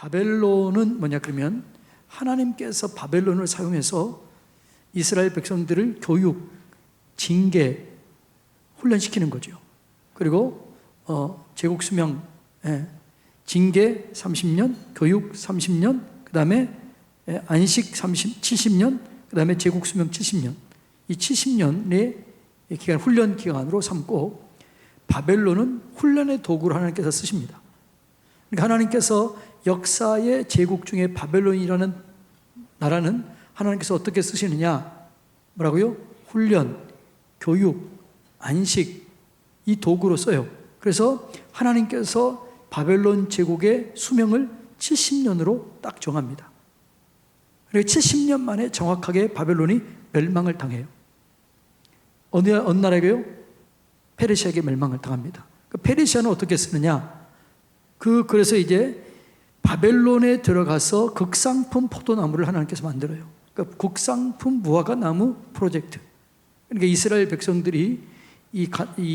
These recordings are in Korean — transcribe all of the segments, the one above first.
바벨론은 뭐냐 그러면 하나님께서 바벨론을 사용해서 이스라엘 백성들을 교육, 징계, 훈련시키는 거죠. 그리고 제국 수명, 징계 30년, 교육 30년, 그 다음에 안식 70년, 그 다음에 제국 수명 70년. 이 70년의 기간, 훈련 기간으로 삼고 바벨론은 훈련의 도구로 하나님께서 쓰십니다. 그러니까 하나님께서 역사의 제국 중에 바벨론이라는 나라는 하나님께서 어떻게 쓰시느냐? 뭐라고요? 훈련, 교육, 안식, 이 도구로 써요. 그래서 하나님께서 바벨론 제국의 수명을 70년으로 딱 정합니다. 그리고 70년 만에 정확하게 바벨론이 멸망을 당해요. 어느 나라에게요? 페르시아에게 멸망을 당합니다. 그 페르시아는 어떻게 쓰느냐? 그래서 이제 바벨론에 들어가서 극상품 포도나무를 하나님께서 만들어요. 그러니까 국상품 무화과 나무 프로젝트. 그러니까 이스라엘 백성들이 이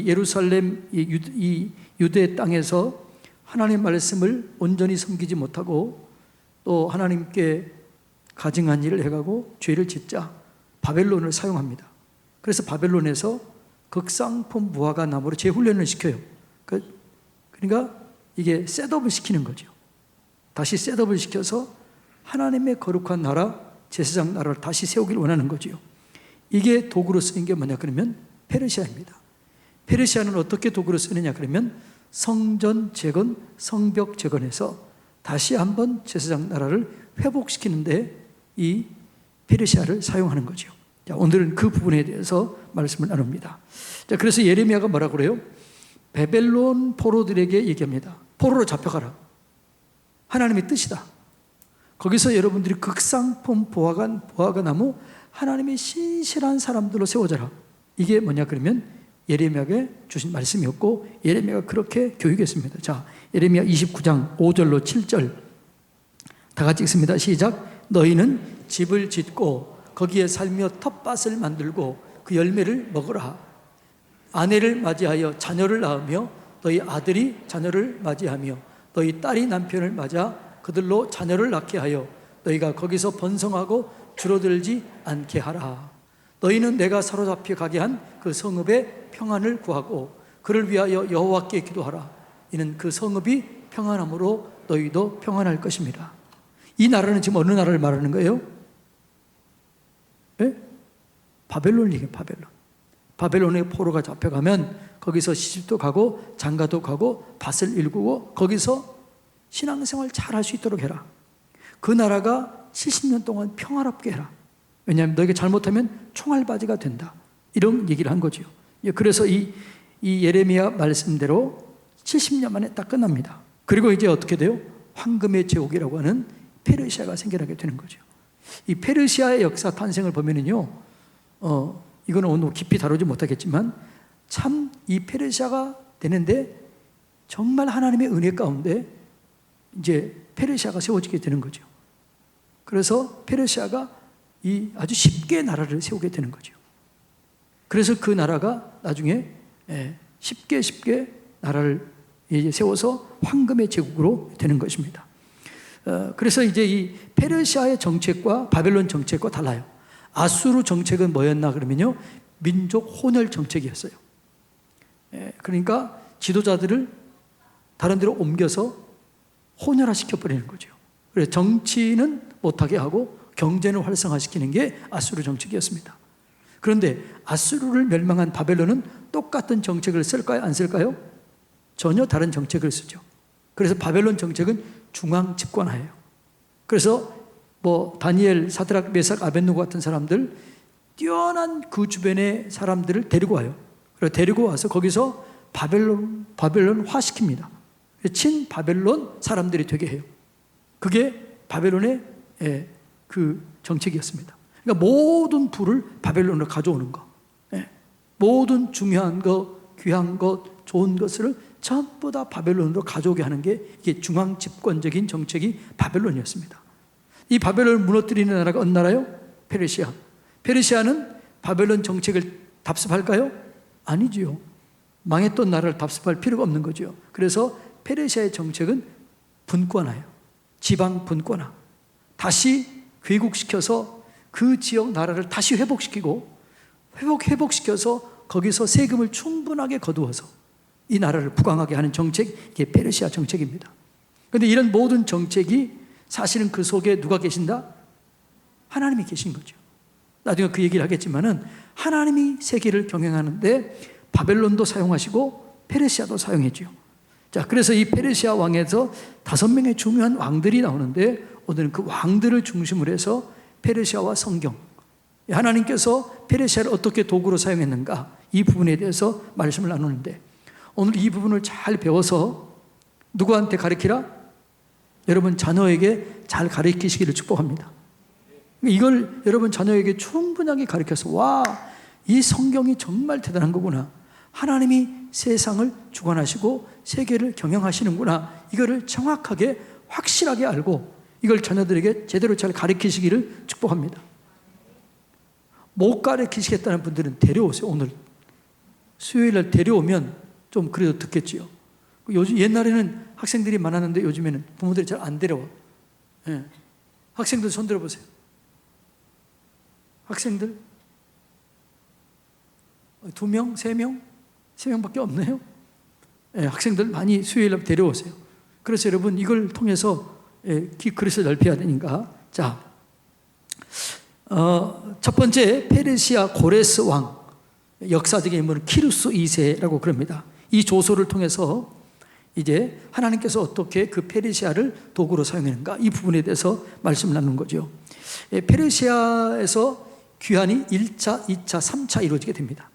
예루살렘, 이 유대 땅에서 하나님의 말씀을 온전히 섬기지 못하고 또 하나님께 가증한 일을 해가고 죄를 짓자 바벨론을 사용합니다. 그래서 바벨론에서 극상품 무화과 나무로 재훈련을 시켜요. 그러니까 이게 셋업을 시키는 거죠. 다시 셋업을 시켜서 하나님의 거룩한 나라, 제사장 나라를 다시 세우길 원하는 거죠. 이게 도구로 쓰인 게 뭐냐 그러면 페르시아입니다. 페르시아는 어떻게 도구로 쓰느냐 그러면 성전 재건, 성벽 재건해서 다시 한번 제사장 나라를 회복시키는데 이 페르시아를 사용하는 거죠. 자, 오늘은 그 부분에 대해서 말씀을 나눕니다. 자, 그래서 예레미야가 뭐라고 그래요? 바벨론 포로들에게 얘기합니다. 포로로 잡혀가라. 하나님의 뜻이다. 거기서 여러분들이 극상품 무화과 나무, 하나님의 신실한 사람들로 세워져라. 이게 뭐냐 그러면 예레미야에게 주신 말씀이었고 예레미야가 그렇게 교육했습니다. 자, 예레미야 29장 5절로 7절 다 같이 읽습니다. 시작. 너희는 집을 짓고 거기에 살며 텃밭을 만들고 그 열매를 먹으라. 아내를 맞이하여 자녀를 낳으며 너희 아들이 자녀를 맞이하며 너희 딸이 남편을 맞아 그들로 자녀를 낳게 하여 너희가 거기서 번성하고 줄어들지 않게 하라. 너희는 내가 사로잡혀 가게 한 그 성읍의 평안을 구하고 그를 위하여 여호와께 기도하라. 이는 그 성읍이 평안함으로 너희도 평안할 것입니다. 이 나라는 지금 어느 나라를 말하는 거예요? 네? 바벨론을 얘기해요. 바벨론에 포로가 잡혀가면 거기서 시집도 가고 장가도 가고 밭을 일구고 거기서 신앙생활 잘 할 수 있도록 해라. 그 나라가 70년 동안 평화롭게 해라. 왜냐하면 너희가 잘못하면 총알바지가 된다. 이런 얘기를 한 거죠. 그래서 이 예레미야 말씀대로 70년 만에 딱 끝납니다. 그리고 이제 어떻게 돼요? 황금의 제국이라고 하는 페르시아가 생겨나게 되는 거죠. 이 페르시아의 역사 탄생을 보면은요, 이거는 오늘 깊이 다루지 못하겠지만 참 이 페르시아가 되는데 정말 하나님의 은혜 가운데 이제 페르시아가 세워지게 되는 거죠. 그래서 페르시아가 이 아주 쉽게 나라를 세우게 되는 거죠. 그래서 그 나라가 나중에 쉽게 나라를 이제 세워서 황금의 제국으로 되는 것입니다. 그래서 이제 이 페르시아의 정책과 바벨론 정책과 달라요. 아수르 정책은 뭐였나 그러면요, 민족 혼혈 정책이었어요. 그러니까 지도자들을 다른 데로 옮겨서 혼혈화 시켜버리는 거죠. 그래서 정치는 못하게 하고 경제는 활성화시키는 게 아수르 정책이었습니다. 그런데 아수르를 멸망한 바벨론은 똑같은 정책을 쓸까요? 안 쓸까요? 전혀 다른 정책을 쓰죠. 그래서 바벨론 정책은 중앙 집권화예요. 그래서 다니엘, 사드락, 메삭, 아벳느고 같은 사람들, 뛰어난 그 주변의 사람들을 데리고 와요. 그리고 데리고 와서 거기서 바벨론화 시킵니다. 친 바벨론 사람들이 되게 해요. 그게 바벨론의 그 정책이었습니다. 그러니까 모든 부를 바벨론으로 가져오는 거, 모든 중요한 것, 귀한 것, 좋은 것을 전부 다 바벨론으로 가져오게 하는 게 이게 중앙 집권적인 정책이 바벨론이었습니다. 이 바벨론을 무너뜨리는 나라가 어느 나라요? 페르시아. 페르시아는 바벨론 정책을 답습할까요? 아니지요. 망했던 나라를 답습할 필요가 없는 거죠. 그래서 페르시아의 정책은 분권화예요. 지방 분권화, 다시 귀국시켜서 그 지역 나라를 다시 회복시키고 회복시켜서 거기서 세금을 충분하게 거두어서 이 나라를 부강하게 하는 정책, 이게 페르시아 정책입니다. 그런데 이런 모든 정책이 사실은 그 속에 누가 계신다? 하나님이 계신 거죠. 나중에 그 얘기를 하겠지만은 하나님이 세계를 경영하는데 바벨론도 사용하시고 페르시아도 사용했죠. 자, 그래서 이 페르시아 왕에서 5명의 중요한 왕들이 나오는데 오늘은 그 왕들을 중심으로 해서 페르시아와 성경, 하나님께서 페르시아를 어떻게 도구로 사용했는가, 이 부분에 대해서 말씀을 나누는데, 오늘 이 부분을 잘 배워서 누구한테 가르치라? 여러분 자녀에게 잘 가르치시기를 축복합니다. 이걸 여러분 자녀에게 충분하게 가르쳐서, 와, 이 성경이 정말 대단한 거구나, 하나님이 세상을 주관하시고 세계를 경영하시는구나, 이거를 정확하게 확실하게 알고 이걸 자녀들에게 제대로 잘 가르치시기를 축복합니다. 못 가르치시겠다는 분들은 데려오세요. 오늘 수요일날 데려오면 좀 그래도 듣겠지요. 요즘 옛날에는 학생들이 많았는데 요즘에는 부모들이 잘 안 데려와. 예. 학생들 손 들어보세요. 학생들 2명, 3명? 3명밖에 없네요. 예, 학생들 많이 수요일날 데려오세요. 그래서 여러분 이걸 통해서 그릇을 넓혀야 되니까. 자, 첫 번째 페르시아 고레스 왕, 역사적인 인물은 키루스 2세라고 그럽니다. 이 조소를 통해서 이제 하나님께서 어떻게 그 페르시아를 도구로 사용했는가, 이 부분에 대해서 말씀을 나누는 거죠. 페르시아에서 귀환이 1차, 2차, 3차 이루어지게 됩니다.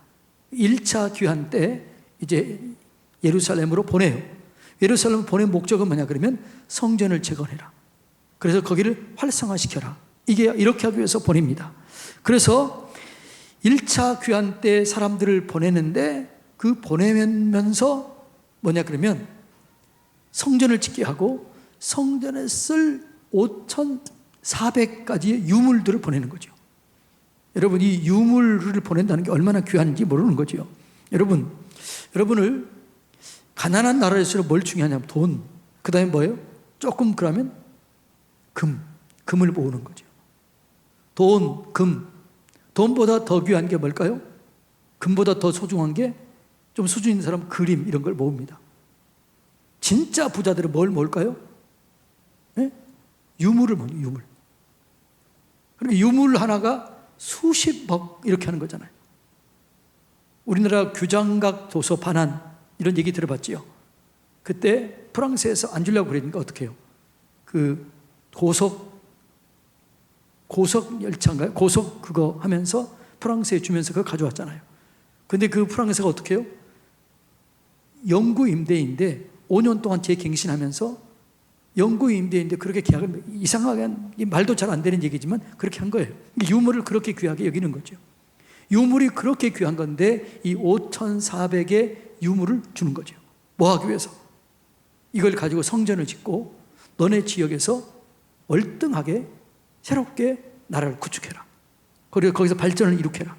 1차 귀환 때 이제 예루살렘으로 보내요. 예루살렘 보낸 목적은 뭐냐 그러면 성전을 재건해라. 그래서 거기를 활성화시켜라. 이게 이렇게 하기 위해서 보냅니다. 그래서 1차 귀환 때 사람들을 보내는데 그 보내면서 뭐냐 그러면 성전을 짓게 하고 성전에 쓸 5,400가지의 유물들을 보내는 거죠. 여러분 이 유물을 보낸다는 게 얼마나 귀한지 모르는 거죠. 여러분을 가난한 나라일수록 뭘 중요하냐면 돈, 그 다음에 뭐예요? 조금 그러면 금을 모으는 거죠. 돈, 금. 돈보다 더 귀한 게 뭘까요? 금보다 더 소중한 게 좀 수준 있는 사람은 그림, 이런 걸 모읍니다. 진짜 부자들은 뭘 모을까요? 네? 유물을 모으는 유물. 그러니까 유물 하나가 수십억 이렇게 하는 거잖아요. 우리나라 규장각 도서 반환 이런 얘기 들어봤지요? 그때 프랑스에서 안 주려고 그러니까 어떻게 해요? 그 고속 열차인가요? 고속 그거 하면서 프랑스에 주면서 그거 가져왔잖아요. 근데 그 프랑스가 어떻게 해요? 영구 임대인데 5년 동안 재갱신하면서 영구 임대인데 그렇게 계약을, 이상하게 말도 잘 안 되는 얘기지만 그렇게 한 거예요. 유물을 그렇게 귀하게 여기는 거죠. 유물이 그렇게 귀한 건데 이 5,400의 유물을 주는 거죠. 뭐 하기 위해서? 이걸 가지고 성전을 짓고 너네 지역에서 월등하게 새롭게 나라를 구축해라. 그리고 거기서 발전을 일으켜라.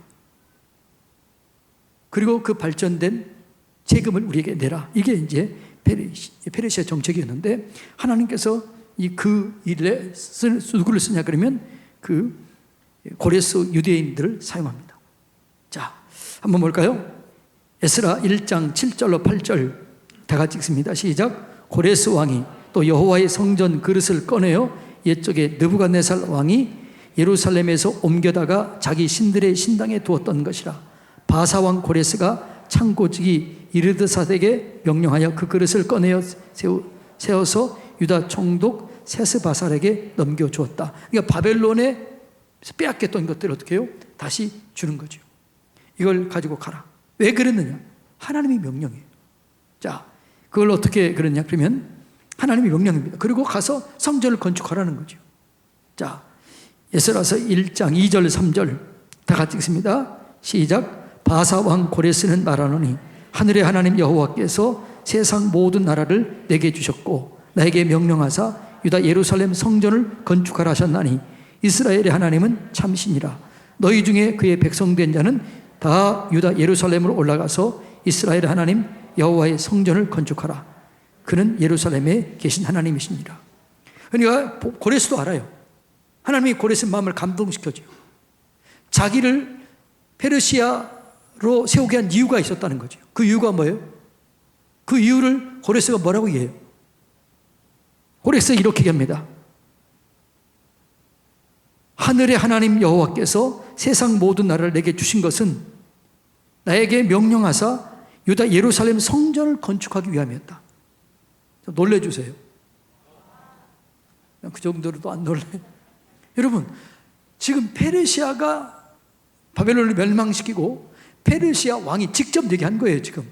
그리고 그 발전된 세금을 우리에게 내라. 이게 이제 페르시아 정책이었는데 하나님께서 그 일에 누구를 쓰냐 그러면 그 고레스 유대인들을 사용합니다. 자, 한번 볼까요? 에스라 1장 7절로 8절 다 같이 읽습니다. 시작. 고레스 왕이 또 여호와의 성전 그릇을 꺼내어 옛적에 느부갓네살 왕이 예루살렘에서 옮겨다가 자기 신들의 신당에 두었던 것이라. 바사 왕 고레스가 창고지기 이르드사덱에게 명령하여 그 그릇을 꺼내어 세워서 유다 총독 세스바살에게 넘겨주었다. 그러니까 바벨론에 빼앗겼던 것들을 어떻게 해요? 다시 주는 거죠. 이걸 가지고 가라. 왜 그랬느냐? 하나님이 명령이에요. 자, 그걸 어떻게 그랬냐? 그러면 하나님이 명령입니다. 그리고 가서 성전을 건축하라는 거죠. 자, 에스라서 1장 2절 3절 다 같이 읽습니다. 시작. 바사 왕 고레스는 말하노니 하늘의 하나님 여호와께서 세상 모든 나라를 내게 주셨고 나에게 명령하사 유다 예루살렘 성전을 건축하라 하셨나니 이스라엘의 하나님은 참신이라. 너희 중에 그의 백성된 자는 다 유다 예루살렘으로 올라가서 이스라엘의 하나님 여호와의 성전을 건축하라. 그는 예루살렘에 계신 하나님이시니라. 그러니까 고레스도 알아요. 하나님이 고레스 마음을 감동시켜줘요. 자기를 페르시아로 세우게 한 이유가 있었다는 거죠. 그 이유가 뭐예요? 그 이유를 고레스가 뭐라고 얘기해요? 고레스가 이렇게 얘기합니다. 하늘의 하나님 여호와께서 세상 모든 나라를 내게 주신 것은 나에게 명령하사 유다 예루살렘 성전을 건축하기 위함이었다. 놀래주세요. 그 정도로도 안 놀래. 여러분, 지금 페르시아가 바벨론을 멸망시키고 페르시아 왕이 직접 얘기한 거예요. 지금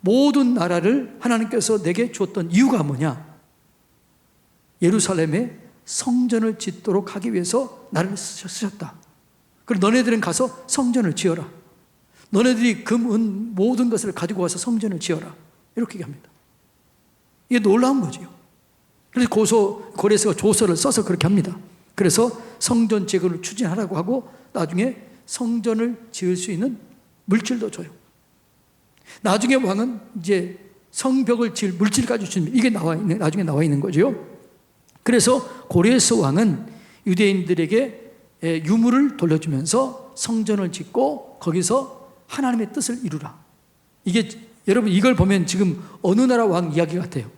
모든 나라를 하나님께서 내게 주었던 이유가 뭐냐? 예루살렘에 성전을 짓도록 하기 위해서 나를 쓰셨다. 그리고 너네들은 가서 성전을 지어라. 너네들이 금, 은 모든 것을 가지고 와서 성전을 지어라. 이렇게 얘기합니다. 이게 놀라운 거지요. 그래서 고레스가 조서를 써서 그렇게 합니다. 그래서 성전 재건을 추진하라고 하고 나중에 성전을 지을 수 있는 물질도 줘요. 나중에 왕은 이제 성벽을 지을 물질까지 줍니다. 이게 나중에 나와 있는 거죠. 그래서 고레스 왕은 유대인들에게 유물을 돌려주면서 성전을 짓고 거기서 하나님의 뜻을 이루라. 이게 여러분 이걸 보면 지금 어느 나라 왕 이야기 같아요?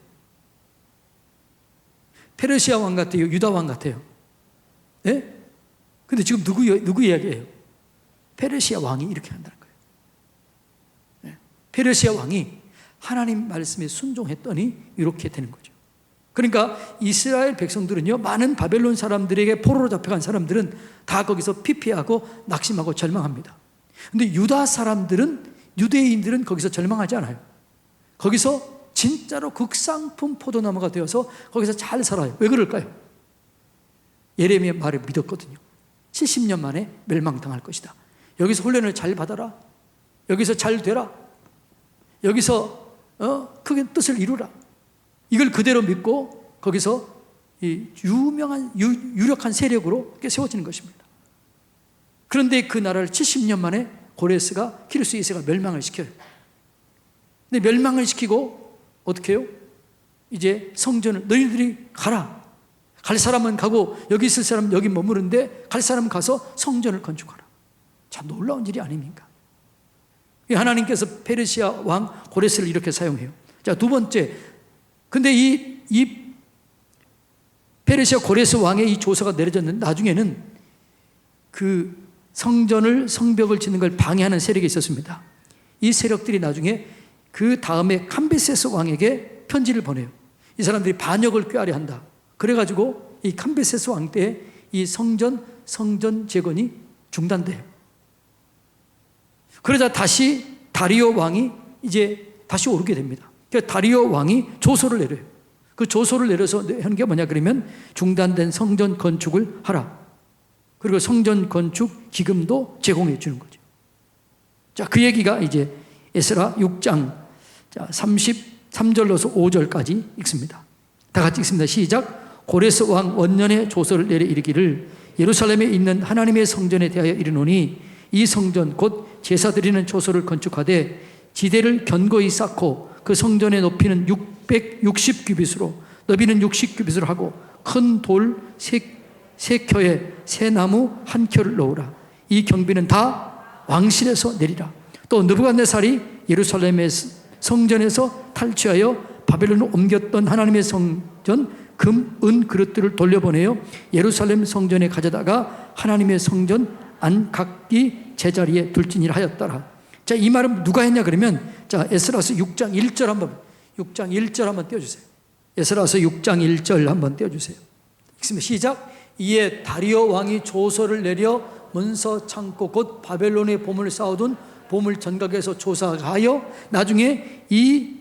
페르시아 왕 같아요? 유다 왕 같아요? 예? 근데 지금 누구 이야기예요? 페르시아 왕이 이렇게 한다는 거예요. 예? 페르시아 왕이 하나님 말씀에 순종했더니 이렇게 되는 거죠. 그러니까 이스라엘 백성들은요, 많은 바벨론 사람들에게 포로로 잡혀간 사람들은 다 거기서 피폐하고 낙심하고 절망합니다. 근데 유다 사람들은, 유대인들은 거기서 절망하지 않아요. 거기서 진짜로 극상품 포도나무가 되어서 거기서 잘 살아요. 왜 그럴까요? 예레미야 말을 믿었거든요. 70년 만에 멸망당할 것이다. 여기서 훈련을 잘 받아라. 여기서 잘 되라. 여기서 크게 뜻을 이루라. 이걸 그대로 믿고 거기서 이 유력한 세력으로 세워지는 것입니다. 그런데 그 나라를 70년 만에 고레스가 키루스 2세가 멸망을 시켜요. 근데 멸망을 시키고 어떻게 해요? 이제 성전을 너희들이 가라. 갈 사람은 가고 여기 있을 사람은 여기 머무르는데 갈 사람은 가서 성전을 건축하라. 참 놀라운 일이 아닙니까? 하나님께서 페르시아 왕 고레스를 이렇게 사용해요. 자, 두 번째. 근데 이 페르시아 고레스 왕의 이 조서가 내려졌는데 나중에는 그 성벽을 짓는 걸 방해하는 세력이 있었습니다. 이 세력들이 나중에 그 다음에 캄비세스 왕에게 편지를 보내요. 이 사람들이 반역을 꾀하려 한다. 그래가지고 이 캄비세스 왕 때에 이 성전 재건이 중단돼요. 그러자 다시 다리오 왕이 이제 다시 오르게 됩니다. 그러니까 다리오 왕이 조서를 내려요. 그 조서를 내려서 한 게 뭐냐 그러면 중단된 성전 건축을 하라. 그리고 성전 건축 기금도 제공해 주는 거죠. 자, 그 얘기가 이제 에스라 6장 33절로서 5절까지 읽습니다. 다 같이 읽습니다. 시작. 고레스 왕 원년에 조서를 내려 이르기를 예루살렘에 있는 하나님의 성전에 대하여 이르노니 이 성전 곧 제사 드리는 초소를 건축하되 지대를 견고히 쌓고 그 성전의 높이는 660규빗으로 너비는 60규빗으로 하고 큰 돌 세 켜에 새 나무 한 켜를 넣으라. 이 경비는 다 왕실에서 내리라. 또 느부갓네살이 예루살렘의 성전에서 탈취하여 바벨론으로 옮겼던 하나님의 성전 금, 은 그릇들을 돌려보내어 예루살렘 성전에 가져다가 하나님의 성전 안각기 제자리에 둘지니라 하였더라. 자, 이 말은 누가 했냐 그러면 자, 에스라서 6장 1절 한번 띄워주세요. 에스라서 6장 1절 한번 띄워주세요. 읽습니다. 시작. 이에 다리오 왕이 조서를 내려 문서 창고 곧 바벨론의 보물을 쌓아둔 보물 전각에서 조사하여 나중에 이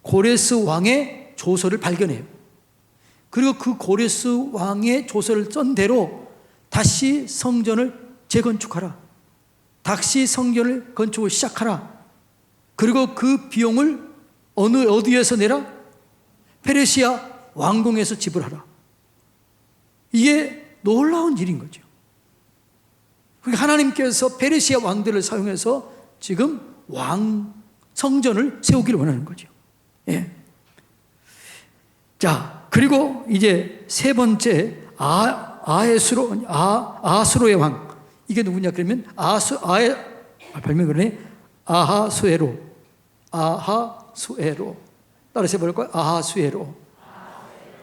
고레스 왕의 조서를 발견해요. 그리고 그 고레스 왕의 조서를 쓴 대로 다시 성전을 재건축하라. 다시 성전을 건축을 시작하라. 그리고 그 비용을 어디에서 내라? 페르시아 왕궁에서 지불하라. 이게 놀라운 일인 거죠. 그러니까 하나님께서 페르시아 왕들을 사용해서 지금 성전을 세우기를 원하는 거죠. 예. 자, 그리고 이제 세 번째 아수로의 왕. 이게 누구냐 그러면 별명이 그러네. 아하수에로. 따라서 해볼까요? 아하수에로.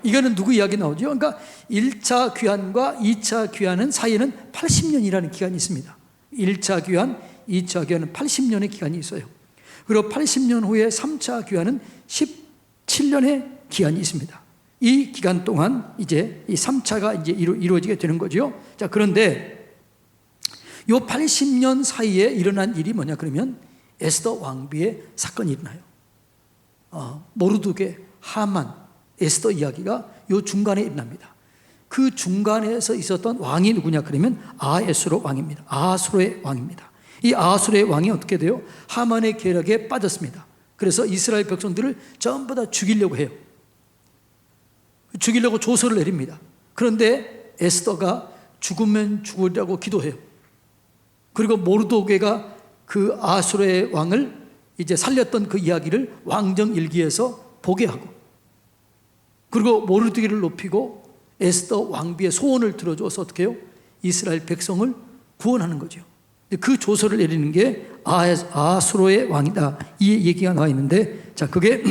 이거는 누구 이야기 나오죠? 그러니까 1차 귀환과 2차 귀환은 사이에는 80년이라는 기간이 있습니다. 1차 귀환, 2차 귀환은 80년의 기간이 있어요. 그리고 80년 후에 3차 귀환은 17년의 기한이 있습니다. 이 기간 동안 이제 이 3차가 이제 이루어지게 되는 거죠. 자, 그런데 요 80년 사이에 일어난 일이 뭐냐 그러면 에스더 왕비의 사건이 일어나요. 모르드게, 하만, 에스더 이야기가 요 중간에 일어납니다. 그 중간에서 있었던 왕이 누구냐 그러면 아수로 왕입니다. 아수로의 왕입니다. 이 아수르의 왕이 어떻게 돼요? 하만의 계략에 빠졌습니다. 그래서 이스라엘 백성들을 전부 다 죽이려고 해요. 죽이려고 조서를 내립니다. 그런데 에스더가 죽으면 죽으려고 기도해요. 그리고 모르도게가 그 아수르의 왕을 이제 살렸던 그 이야기를 왕정일기에서 보게 하고, 그리고 모르도게를 높이고 에스더 왕비의 소원을 들어줘서 어떻게 해요? 이스라엘 백성을 구원하는 거죠. 그 조서를 내리는 게 아수로의 왕이다, 이 얘기가 나와 있는데, 자, 그게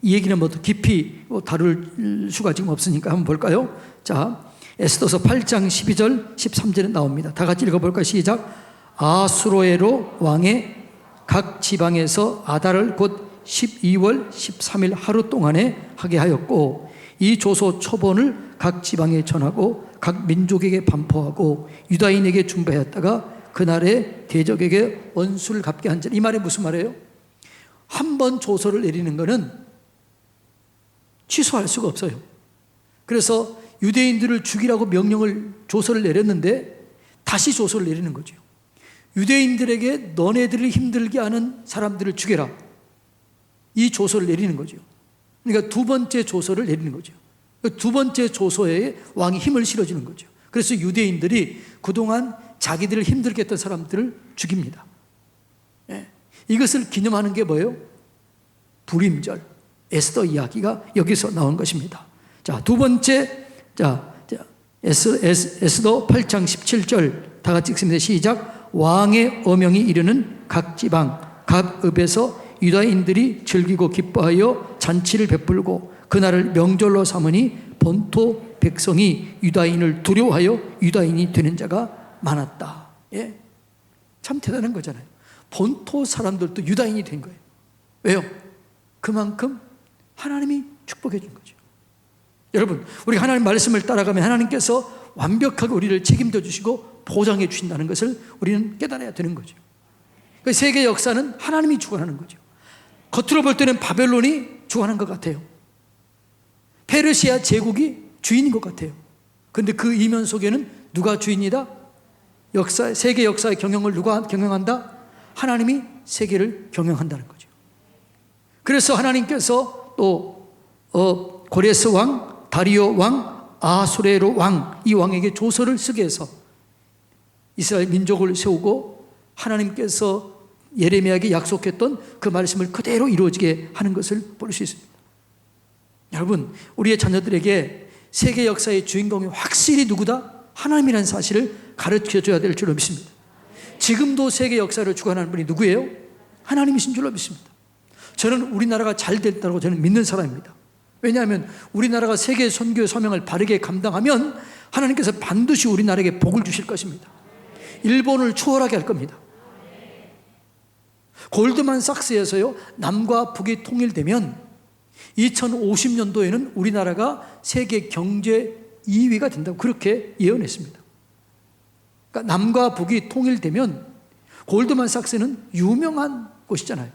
이 얘기는 뭐 깊이 다룰 수가 지금 없으니까 한번 볼까요? 자, 에스더서 8장 12절 13절에 나옵니다. 다 같이 읽어볼까요? 시작. 아수로에로 왕의 각 지방에서 아달을 곧 12월 13일 하루 동안에 하게 하였고, 이 조서 초본을 각 지방에 전하고 각 민족에게 반포하고 유다인에게 준비하였다가 그날에 대적에게 원수를 갚게 한 자. 이 말이 무슨 말이에요? 한 번 조서를 내리는 것은 취소할 수가 없어요. 그래서 유대인들을 죽이라고 조서를 내렸는데 다시 조서를 내리는 거죠. 유대인들에게 너네들을 힘들게 하는 사람들을 죽여라, 이 조서를 내리는 거죠. 그러니까 두 번째 조서를 내리는 거죠. 두 번째 조서에 왕이 힘을 실어주는 거죠. 그래서 유대인들이 그동안 자기들을 힘들게 했던 사람들을 죽입니다. 예. 이것을 기념하는 게 뭐예요? 불임절, 에스더 이야기가 여기서 나온 것입니다. 자, 두 번째, 에스더 8장 17절 다 같이 읽습니다. 시작. 왕의 어명이 이르는 각 지방, 각 읍에서 유다인들이 즐기고 기뻐하여 잔치를 베풀고 그날을 명절로 삼으니 본토 백성이 유다인을 두려워하여 유다인이 되는 자가 많았다. 예? 참 대단한 거잖아요. 본토 사람들도 유다인이 된 거예요. 왜요? 그만큼 하나님이 축복해 준 거죠. 여러분, 우리 하나님 말씀을 따라가면 하나님께서 완벽하게 우리를 책임져 주시고 보장해 주신다는 것을 우리는 깨달아야 되는 거죠. 그 세계 역사는 하나님이 주관하는 거죠. 겉으로 볼 때는 바벨론이 주관한 것 같아요. 페르시아 제국이 주인인 것 같아요. 그런데 그 이면 속에는 누가 주인이다? 세계 역사의 경영을 누가 경영한다? 하나님이 세계를 경영한다는 거죠. 그래서 하나님께서 또 고레스 왕, 다리오 왕, 아수레로 왕, 이 왕에게 조서를 쓰게 해서 이스라엘 민족을 세우고 하나님께서 예레미야에게 약속했던 그 말씀을 그대로 이루어지게 하는 것을 볼 수 있습니다. 여러분, 우리의 자녀들에게 세계 역사의 주인공이 확실히 누구다? 하나님이라는 사실을 가르쳐줘야 될 줄로 믿습니다. 지금도 세계 역사를 주관하는 분이 누구예요? 하나님이신 줄로 믿습니다. 저는 우리나라가 잘 됐다고 저는 믿는 사람입니다. 왜냐하면 우리나라가 세계 선교의 사명을 바르게 감당하면 하나님께서 반드시 우리나라에게 복을 주실 것입니다. 일본을 추월하게 할 겁니다. 골드만삭스에서요, 남과 북이 통일되면 2050년도에는 우리나라가 세계 경제 2위가 된다고 그렇게 예언했습니다. 그러니까 남과 북이 통일되면, 골드만삭스는 유명한 곳이잖아요.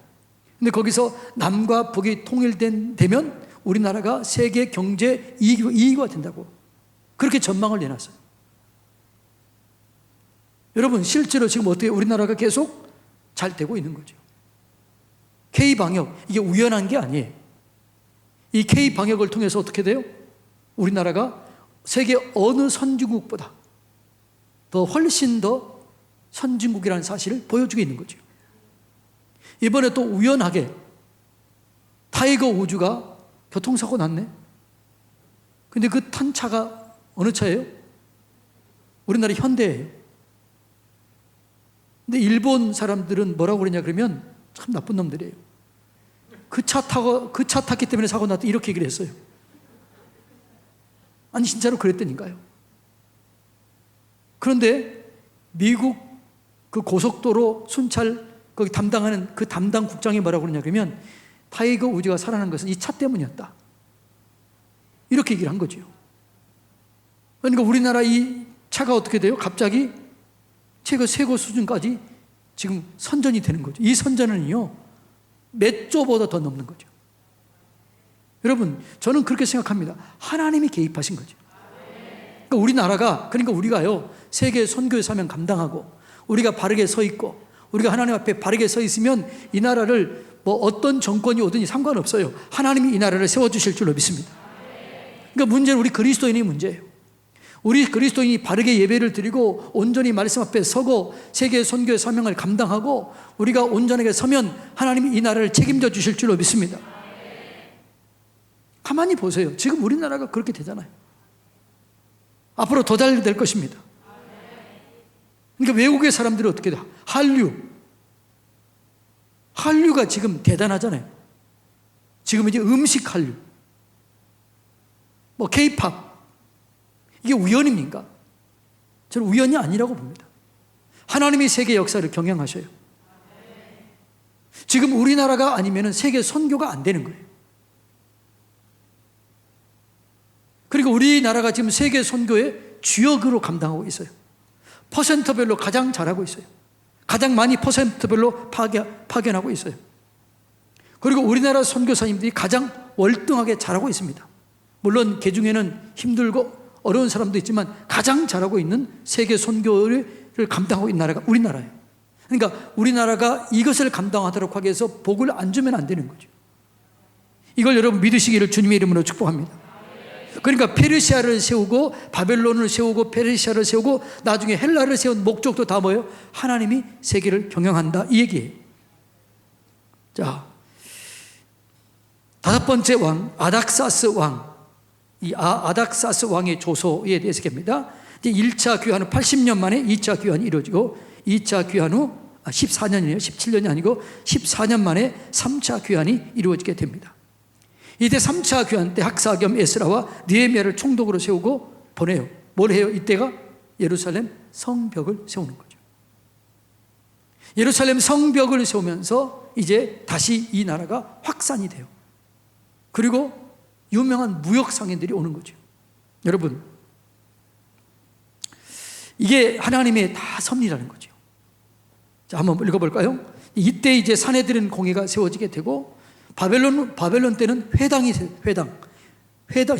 근데 거기서 남과 북이 통일되면 우리나라가 세계 경제 2위가 된다고 그렇게 전망을 내놨어요. 여러분, 실제로 지금 어떻게 우리나라가 계속 잘 되고 있는 거죠. K방역, 이게 우연한 게 아니에요. 이 K방역을 통해서 어떻게 돼요? 우리나라가 세계 어느 선진국보다 훨씬 더 선진국이라는 사실을 보여주고 있는 거죠. 이번에 또 우연하게 타이거 우즈가 교통사고 났네. 근데 그 탄 차가 어느 차예요? 우리나라 현대예요. 근데 일본 사람들은 뭐라고 그러냐 그러면 참 나쁜 놈들이에요. 그 차 탔기 때문에 사고 났다 이렇게 얘기를 했어요. 아니 진짜로 그랬다니까요. 그런데 미국 그 고속도로 순찰 거기 담당하는 그 담당 국장이 뭐라고 그러냐 그러면 타이거 우즈가 살아난 것은 이 차 때문이었다. 이렇게 얘기를 한 거죠. 그러니까 우리나라 이 차가 어떻게 돼요? 갑자기 최고 수준까지 지금 선전이 되는 거죠. 이 선전은요 몇 조보다 더 넘는 거죠. 여러분 저는 그렇게 생각합니다. 하나님이 개입하신 거죠. 그러니까 우리가요 세계 선교의 사명 감당하고 우리가 바르게 서 있고 우리가 하나님 앞에 바르게 서 있으면 이 나라를 뭐 어떤 정권이 오든지 상관없어요. 하나님이 이 나라를 세워주실 줄로 믿습니다. 그러니까 문제는 우리 그리스도인이 문제예요. 우리 그리스도인이 바르게 예배를 드리고 온전히 말씀 앞에 서고 세계 선교의 사명을 감당하고 우리가 온전하게 서면 하나님이 이 나라를 책임져 주실 줄로 믿습니다. 가만히 보세요. 지금 우리나라가 그렇게 되잖아요. 앞으로 더 잘 될 것입니다. 그러니까 외국의 사람들이 어떻게 돼? 한류가 지금 대단하잖아요. 지금 이제 음식 한류, 뭐 K-팝, 이게 우연입니까? 저는 우연이 아니라고 봅니다. 하나님이 세계 역사를 경영하셔요. 지금 우리나라가 아니면 세계 선교가 안 되는 거예요. 그리고 우리나라가 지금 세계 선교의 주역으로 감당하고 있어요. 퍼센트별로 가장 잘하고 있어요. 가장 많이 퍼센트별로 파견하고 있어요. 그리고 우리나라 선교사님들이 가장 월등하게 잘하고 있습니다. 물론 개중에는 힘들고 어려운 사람도 있지만 가장 잘하고 있는 세계 선교를 감당하고 있는 나라가 우리나라예요. 그러니까 우리나라가 이것을 감당하도록 하기 위해서 복을 안 주면 안 되는 거죠. 이걸 여러분 믿으시기를 주님의 이름으로 축복합니다. 그러니까 페르시아를 세우고 바벨론을 세우고 페르시아를 세우고 나중에 헬라를 세운 목적도 다 뭐예요? 하나님이 세계를 경영한다 이 얘기예요. 자, 다섯 번째 왕 아닥사스 왕, 이 아닥사스 왕의 조소에 대해서 얘기합니다. 이제 1차 귀환 후 80년 만에 2차 귀환이 이루어지고 2차 귀환 후 14년이에요. 17년이 아니고 14년 만에 3차 귀환이 이루어지게 됩니다. 이때 3차 귀환 때 학사겸 에스라와 느헤미야를 총독으로 세우고 보내요. 뭘 해요? 이때가 예루살렘 성벽을 세우는 거죠. 예루살렘 성벽을 세우면서 이제 다시 이 나라가 확산이 돼요. 그리고 유명한 무역 상인들이 오는 거죠. 여러분, 이게 하나님의 다 섭리라는 거죠. 자, 한번 읽어볼까요? 이때 이제 사내들은 공회가 세워지게 되고 바벨론 때는 회당이 있어요. 회당.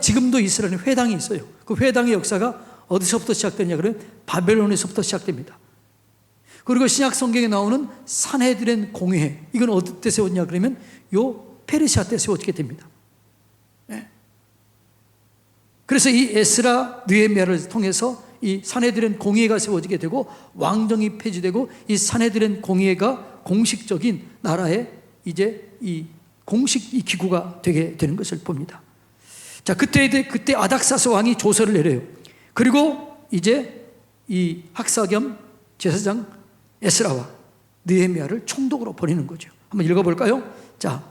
지금도 이스라엘에 회당이 있어요. 그 회당의 역사가 어디서부터 시작되냐 그러면 바벨론에서부터 시작됩니다. 그리고 신약 성경에 나오는 산헤드린 공회, 이건 어디 때 세웠냐 그러면 요 페르시아 때 세워지게 됩니다. 네. 그래서 이 에스라 느헤미야를 통해서 이 산헤드린 공회가 세워지게 되고 왕정이 폐지되고 이 산헤드린 공회가 공식적인 나라의 이제 이 공식 이 기구가 되게 되는 것을 봅니다. 자, 그때 아닥사스 왕이 조서를 내려요. 그리고 이제 이 학사겸 제사장 에스라와 느헤미야를 총독으로 보내는 거죠. 한번 읽어볼까요? 자,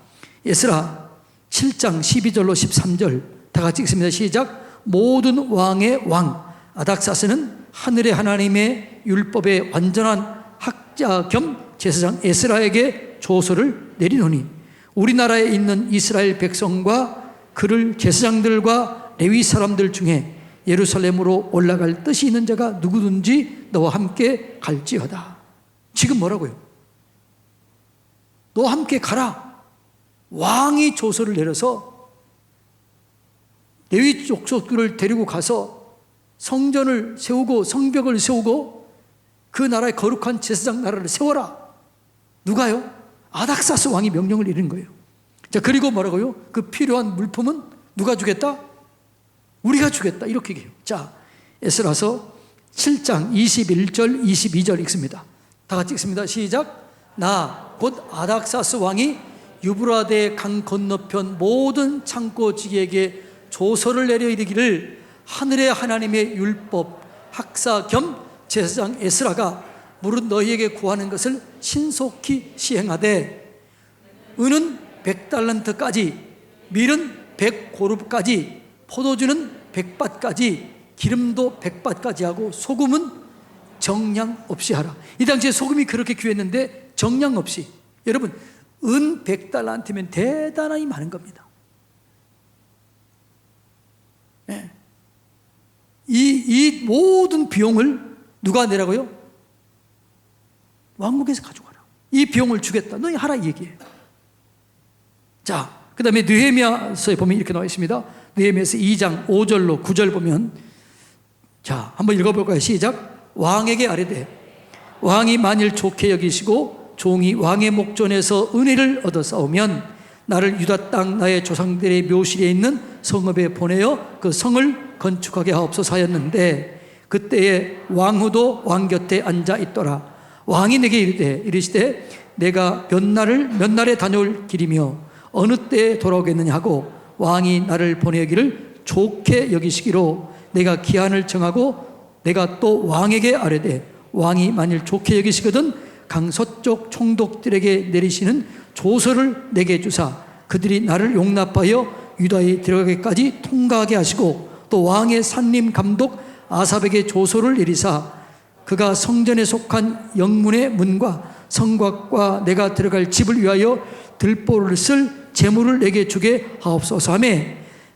에스라 7장 12절로 13절 다 같이 읽습니다. 시작. 모든 왕의 왕 아닥사스는 하늘의 하나님의 율법의 완전한 학자 겸 제사장 에스라에게 조서를 내리노니 우리나라에 있는 이스라엘 백성과 그를 제사장들과 레위 사람들 중에 예루살렘으로 올라갈 뜻이 있는 자가 누구든지 너와 함께 갈지어다. 지금 뭐라고요? 너와 함께 가라. 왕이 조서를 내려서 레위 족속들을 데리고 가서 성전을 세우고 성벽을 세우고 그 나라의 거룩한 제사장 나라를 세워라. 누가요? 아닥사스 왕이 명령을 내리는 거예요. 자, 그리고 뭐라고요? 그 필요한 물품은 누가 주겠다? 우리가 주겠다. 이렇게 얘기해요. 자, 에스라서 7장 21절 22절 읽습니다. 다 같이 읽습니다. 시작. 나 곧 아닥사스 왕이 유브라데 강 건너편 모든 창고지기에게 조서를 내려 이르기를 하늘의 하나님의 율법 학사 겸 제사장 에스라가 무릇 너희에게 구하는 것을 신속히 시행하되 은은 100달란트까지 밀은 100고룹까지 포도주는 100밭까지 기름도 100밭까지 하고 소금은 정량 없이 하라. 이 당시에 소금이 그렇게 귀했는데 정량 없이. 여러분 은 100달란트면 대단히 많은 겁니다. 네. 이 모든 비용을 누가 내라고요? 왕국에서 가져가라. 이 비용을 주겠다. 너희 하라 이 얘기예요. 자, 그 다음에 느헤미야서에 보면 이렇게 나와 있습니다. 느헤미야서 2장 5절로 9절 보면, 자, 한번 읽어볼까요? 시작. 왕에게 아뢰되 왕이 만일 좋게 여기시고 종이 왕의 목전에서 은혜를 얻어 싸우면 나를 유다 땅 나의 조상들의 묘실에 있는 성읍에 보내어 그 성을 건축하게 하옵소서 하였는데, 그때에 왕후도 왕 곁에 앉아 있더라. 왕이 내게 이르시되 내가 몇 날에 다녀올 길이며 어느 때에 돌아오겠느냐 하고, 왕이 나를 보내기를 좋게 여기시기로 내가 기한을 정하고 내가 또 왕에게 아뢰되 왕이 만일 좋게 여기시거든 강서쪽 총독들에게 내리시는 조서를 내게 주사 그들이 나를 용납하여 유다에 들어가기까지 통과하게 하시고, 또 왕의 산림 감독 아삽에게 조서를 내리사 그가 성전에 속한 영문의 문과 성곽과 내가 들어갈 집을 위하여 들보를 쓸 재물을 내게 주게 하옵소서 하며,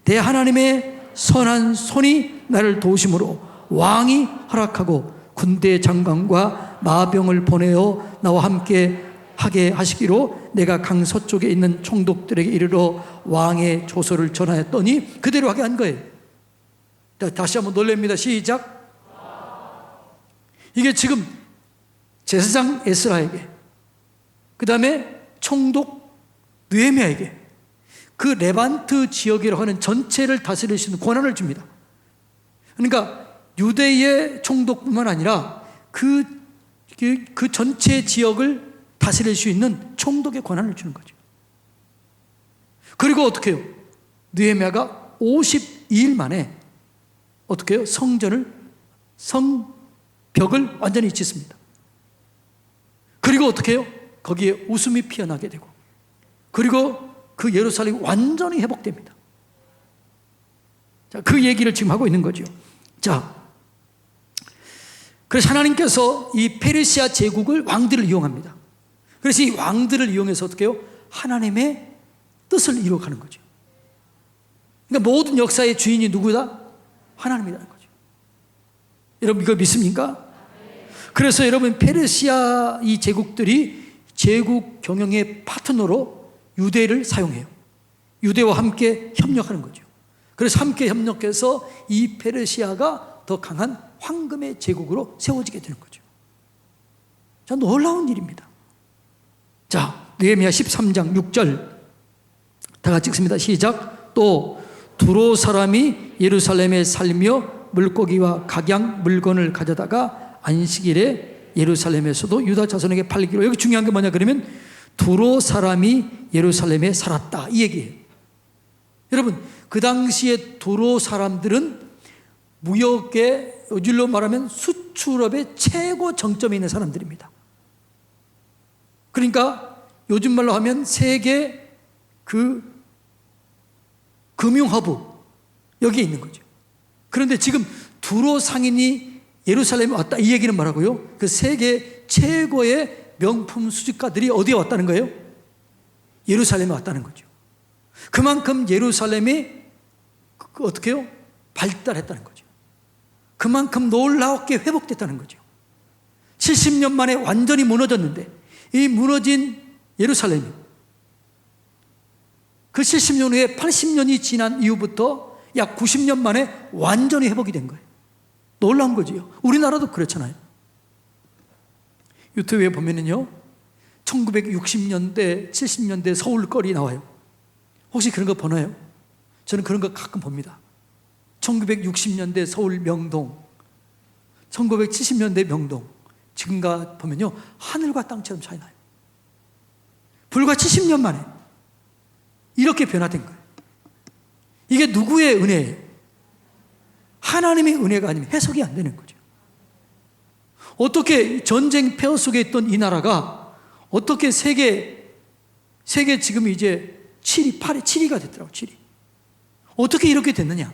대하나님의 선한 손이 나를 도우심으로 왕이 허락하고 군대 장관과 마병을 보내어 나와 함께 하게 하시기로 내가 강서쪽에 있는 총독들에게 이르러 왕의 조서를 전하였더니 그대로 하게 한 거예요. 다시 한번 놀랍니다. 시작. 이게 지금 제사장 에스라에게, 그 다음에 총독 느헤미야에게 그 레반트 지역이라고 하는 전체를 다스릴 수 있는 권한을 줍니다. 그러니까 유대의 총독뿐만 아니라 그 전체 지역을 다스릴 수 있는 총독의 권한을 주는 거죠. 그리고 어떻게 해요? 느헤미야가 52일 만에 어떻게 해요? 성벽을 완전히 짓습니다. 그리고 어떻게 해요? 거기에 웃음이 피어나게 되고, 그리고 그 예루살렘이 완전히 회복됩니다. 자, 그 얘기를 지금 하고 있는 거죠. 자, 그래서 하나님께서 이 페르시아 제국을 왕들을 이용합니다. 그래서 이 왕들을 이용해서 어떻게 해요? 하나님의 뜻을 이루어가는 거죠. 그러니까 모든 역사의 주인이 누구다? 하나님이라는 거죠. 여러분 이거 믿습니까? 그래서 여러분 페르시아 이 제국들이 제국 경영의 파트너로 유대를 사용해요. 유대와 함께 협력하는 거죠. 그래서 함께 협력해서 이 페르시아가 더 강한 황금의 제국으로 세워지게 되는 거죠. 자, 놀라운 일입니다. 자, 느헤미야 13장 6절 다 같이 읽습니다. 시작. 또 두로 사람이 예루살렘에 살며 물고기와 각양 물건을 가져다가 안식일에 예루살렘에서도 유다 자손에게 팔기로. 여기 중요한 게 뭐냐 그러면 두로 사람이 예루살렘에 살았다 이 얘기예요. 여러분 그 당시에 두로 사람들은 무역의 요즘으로 말하면 수출업의 최고 정점에 있는 사람들입니다. 그러니까 요즘 말로 하면 세계 그 금융허브 여기에 있는 거죠. 그런데 지금 두로 상인이 예루살렘에 왔다 이 얘기는 뭐라고요? 그 세계 최고의 명품 수집가들이 어디에 왔다는 거예요? 예루살렘에 왔다는 거죠. 그만큼 예루살렘이 어떻게 해요? 발달했다는 거죠. 그만큼 놀랍게 회복됐다는 거죠. 70년 만에 완전히 무너졌는데 이 무너진 예루살렘이 그 70년 후에 80년이 지난 이후부터 약 90년 만에 완전히 회복이 된 거예요. 놀라운 거지요. 우리나라도 그렇잖아요. 유튜브에 보면은요 1960년대 70년대 서울거리 나와요. 혹시 그런 거 보나요? 저는 그런 거 가끔 봅니다. 1960년대 서울 명동, 1970년대 명동 지금과 보면요 하늘과 땅처럼 차이 나요. 불과 70년 만에 이렇게 변화된 거예요. 이게 누구의 은혜예요? 하나님의 은혜가 아니면 해석이 안 되는 거죠. 어떻게 전쟁 폐허 속에 있던 이 나라가 어떻게 세계 지금 이제 7위가 됐더라고요. 7위. 어떻게 이렇게 됐느냐?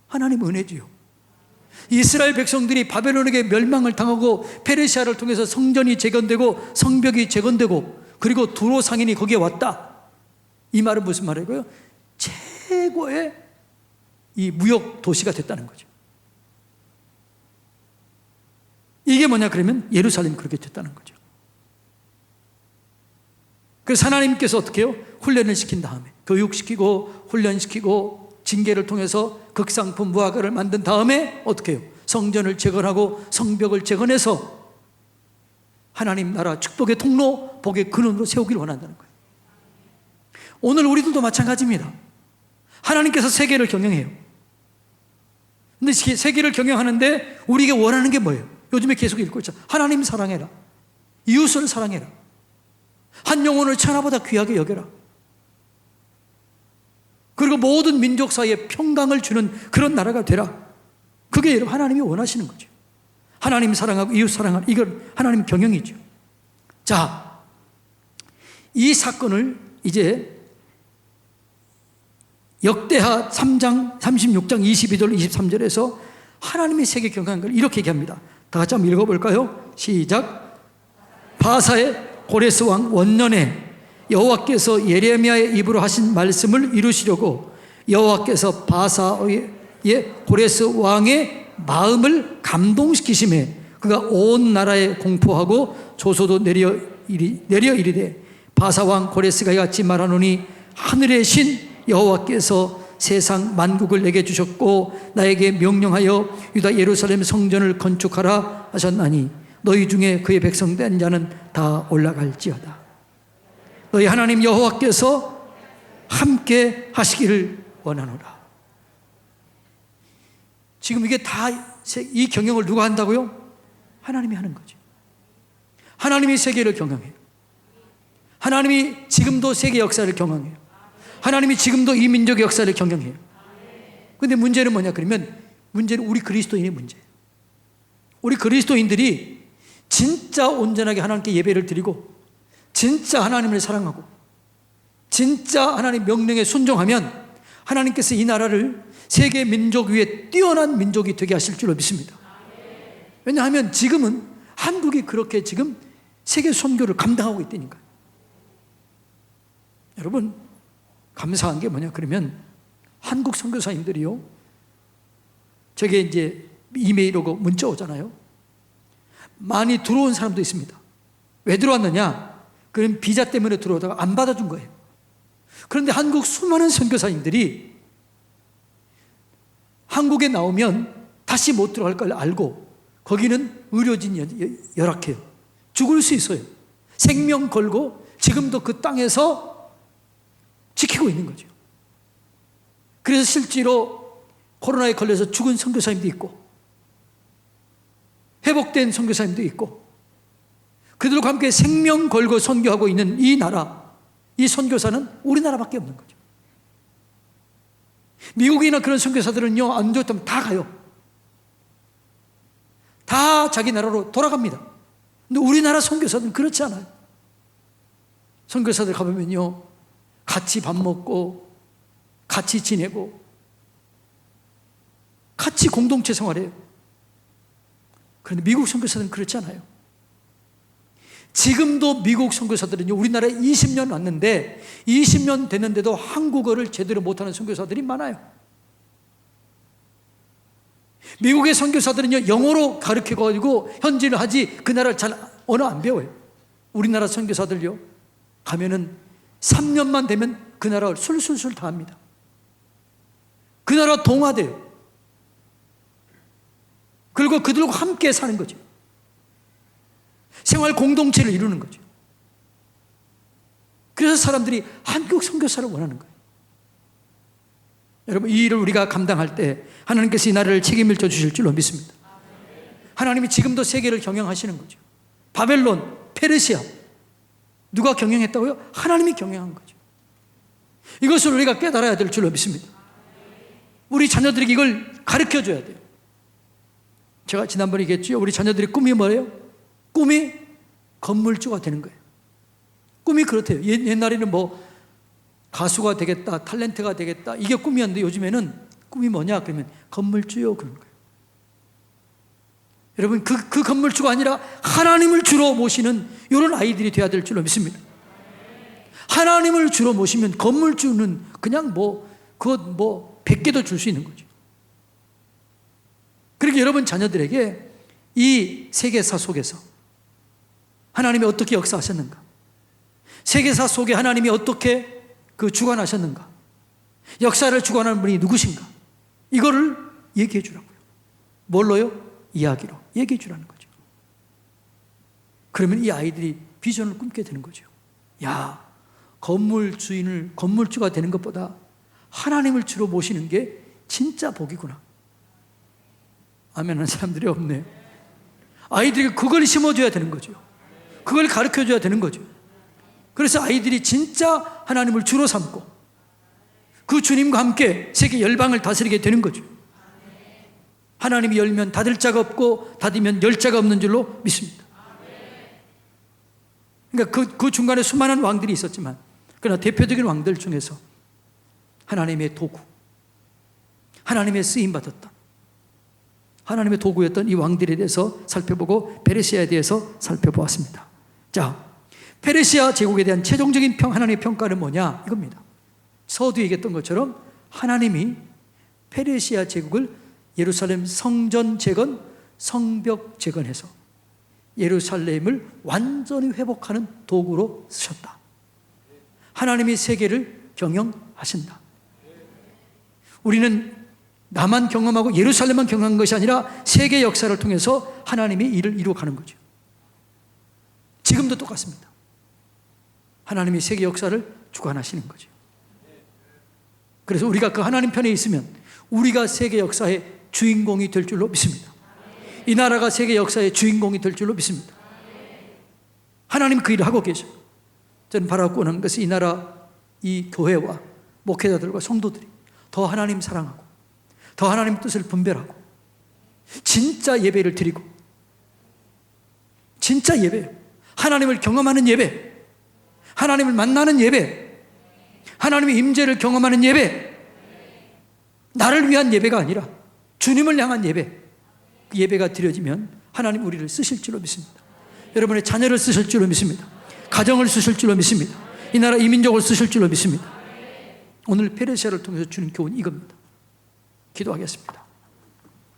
하나님 은혜지요. 이스라엘 백성들이 바벨론에게 멸망을 당하고 페르시아를 통해서 성전이 재건되고 성벽이 재건되고 그리고 두로 상인이 거기에 왔다. 이 말은 무슨 말이고요? 최고의 이 무역 도시가 됐다는 거죠. 이게 뭐냐 그러면 예루살렘이 그렇게 됐다는 거죠. 그래서 하나님께서 어떻게 해요? 훈련을 시킨 다음에 교육시키고 훈련시키고 징계를 통해서 극상품 무화과를 만든 다음에 어떻게 해요? 성전을 재건하고 성벽을 재건해서 하나님 나라 축복의 통로, 복의 근원으로 세우기를 원한다는 거예요. 오늘 우리들도 마찬가지입니다. 하나님께서 세계를 경영해요. 근데 세계를 경영하는데 우리에게 원하는 게 뭐예요? 요즘에 계속 읽고 있죠. 하나님 사랑해라. 이웃을 사랑해라. 한 영혼을 천하보다 귀하게 여겨라. 그리고 모든 민족 사이에 평강을 주는 그런 나라가 되라. 그게 하나님이 원하시는 거죠. 하나님 사랑하고 이웃 사랑하는 이건 하나님 경영이죠. 자, 이 사건을 이제 역대하 3장 36장 22절 23절에서 하나님의 세계 경영한 걸 이렇게 얘기합니다. 다 같이 한번 읽어볼까요? 시작. 바사의 고레스 왕 원년에 여호와께서 예레미야의 입으로 하신 말씀을 이루시려고 여호와께서 바사의 고레스 왕의 마음을 감동시키심에 그가 온 나라에 공포하고 조소도 내려 이르되 바사 왕 고레스가 이같이 말하노니 하늘의 신 여호와께서 세상 만국을 내게 주셨고 나에게 명령하여 유다 예루살렘 성전을 건축하라 하셨나니 너희 중에 그의 백성 된 자는 다 올라갈지어다. 너희 하나님 여호와께서 함께 하시기를 원하노라. 지금 이게 다 이 경영을 누가 한다고요? 하나님이 하는 거죠. 하나님이 세계를 경영해요. 하나님이 지금도 세계 역사를 경영해요. 하나님이 지금도 이 민족의 역사를 경영해요. 그런데 문제는 뭐냐 그러면 문제는 우리 그리스도인의 문제예요. 우리 그리스도인들이 진짜 온전하게 하나님께 예배를 드리고 진짜 하나님을 사랑하고 진짜 하나님 명령에 순종하면 하나님께서 이 나라를 세계 민족 위에 뛰어난 민족이 되게 하실 줄로 믿습니다. 왜냐하면 지금은 한국이 그렇게 지금 세계 선교를 감당하고 있다니까요. 여러분 감사한 게 뭐냐 그러면 한국 선교사님들이요, 저게 이제 이메일 오고 문자 오잖아요. 많이 들어온 사람도 있습니다. 왜 들어왔느냐? 그럼 비자 때문에 들어오다가 안 받아준 거예요. 그런데 한국 수많은 선교사님들이 한국에 나오면 다시 못 들어갈 걸 알고 거기는 의료진이 열악해요. 죽을 수 있어요. 생명 걸고 지금도 그 땅에서 지키고 있는 거죠. 그래서 실제로 코로나에 걸려서 죽은 선교사님도 있고 회복된 선교사님도 있고 그들과 함께 생명 걸고 선교하고 있는 이 나라, 이 선교사는 우리나라밖에 없는 거죠. 미국이나 그런 선교사들은요, 안 좋다면 다 가요. 다 자기 나라로 돌아갑니다. 근데 우리나라 선교사들은 그렇지 않아요. 선교사들 가보면요, 같이 밥 먹고 같이 지내고 같이 공동체 생활해요. 그런데 미국 선교사들은 그렇지 않아요. 지금도 미국 선교사들은요, 우리나라에 20년 왔는데 20년 됐는데도 한국어를 제대로 못하는 선교사들이 많아요. 미국의 선교사들은요, 영어로 가르쳐가지고 현지를 하지 그 나라를 잘 언어 안 배워요. 우리나라 선교사들요, 가면은 3년만 되면 그 나라를 술술술 다 합니다. 그 나라 동화돼요. 그리고 그들과 함께 사는 거죠. 생활 공동체를 이루는 거죠. 그래서 사람들이 한국 선교사를 원하는 거예요. 여러분, 이 일을 우리가 감당할 때 하나님께서 이 나라를 책임을 져주실 줄로 믿습니다. 하나님이 지금도 세계를 경영하시는 거죠. 바벨론, 페르시아 누가 경영했다고요? 하나님이 경영한 거죠. 이것을 우리가 깨달아야 될 줄로 믿습니다. 우리 자녀들에게 이걸 가르쳐줘야 돼요. 제가 지난번에 얘기했죠. 우리 자녀들의 꿈이 뭐예요? 꿈이 건물주가 되는 거예요. 꿈이 그렇대요. 옛날에는 뭐 가수가 되겠다, 탤런트가 되겠다, 이게 꿈이었는데 요즘에는 꿈이 뭐냐 그러면 건물주요 그런 거예요. 여러분 그 건물주가 아니라 하나님을 주로 모시는 이런 아이들이 되어야 될 줄로 믿습니다. 하나님을 주로 모시면 건물주는 그냥 그것 100개도 줄 수 있는 거죠. 그러니까 여러분 자녀들에게 이 세계사 속에서 하나님이 어떻게 역사하셨는가, 세계사 속에 하나님이 어떻게 주관하셨는가, 역사를 주관하는 분이 누구신가, 이거를 얘기해 주라고요. 뭘로요? 이야기로 얘기해 주라는 거죠. 그러면 이 아이들이 비전을 꿈게 되는 거죠. 야, 건물주가 되는 것보다 하나님을 주로 모시는 게 진짜 복이구나. 아멘 하는 사람들이 없네요. 아이들에게 그걸 심어줘야 되는 거죠. 그걸 가르쳐줘야 되는 거죠. 그래서 아이들이 진짜 하나님을 주로 삼고 그 주님과 함께 세계 열방을 다스리게 되는 거죠. 하나님이 열면 닫을 자가 없고 닫으면 열 자가 없는 줄로 믿습니다. 그러니까 그 중간에 수많은 왕들이 있었지만, 그러나 대표적인 왕들 중에서 하나님의 도구, 하나님의 쓰임받았던 하나님의 도구였던 이 왕들에 대해서 살펴보고 페르시아에 대해서 살펴보았습니다. 자, 페르시아 제국에 대한 최종적인 하나님의 평가는 뭐냐 이겁니다. 서두에 얘기했던 것처럼 하나님이 페르시아 제국을 예루살렘 성전 재건, 성벽 재건해서 예루살렘을 완전히 회복하는 도구로 쓰셨다. 하나님이 세계를 경영하신다. 우리는 나만 경험하고 예루살렘만 경험한 것이 아니라 세계 역사를 통해서 하나님이 일을 이루어가는 거죠. 지금도 똑같습니다. 하나님이 세계 역사를 주관하시는 거죠. 그래서 우리가 그 하나님 편에 있으면 우리가 세계 역사의 주인공이 될 줄로 믿습니다. 이 나라가 세계 역사의 주인공이 될 줄로 믿습니다. 하나님 그 일을 하고 계셔요. 저는 바라고 하는 것이 이 나라, 이 교회와 목회자들과 성도들이 더 하나님 사랑하고 더 하나님 뜻을 분별하고 진짜 예배를 드리고, 진짜 예배, 하나님을 경험하는 예배, 하나님을 만나는 예배, 하나님의 임재를 경험하는 예배, 나를 위한 예배가 아니라 주님을 향한 예배, 그 예배가 드려지면 하나님 우리를 쓰실 줄로 믿습니다. 여러분의 자녀를 쓰실 줄로 믿습니다. 가정을 쓰실 줄로 믿습니다. 이 나라 이민족을 쓰실 줄로 믿습니다. 오늘 페르시아를 통해서 주는 교훈이 이겁니다. 기도하겠습니다.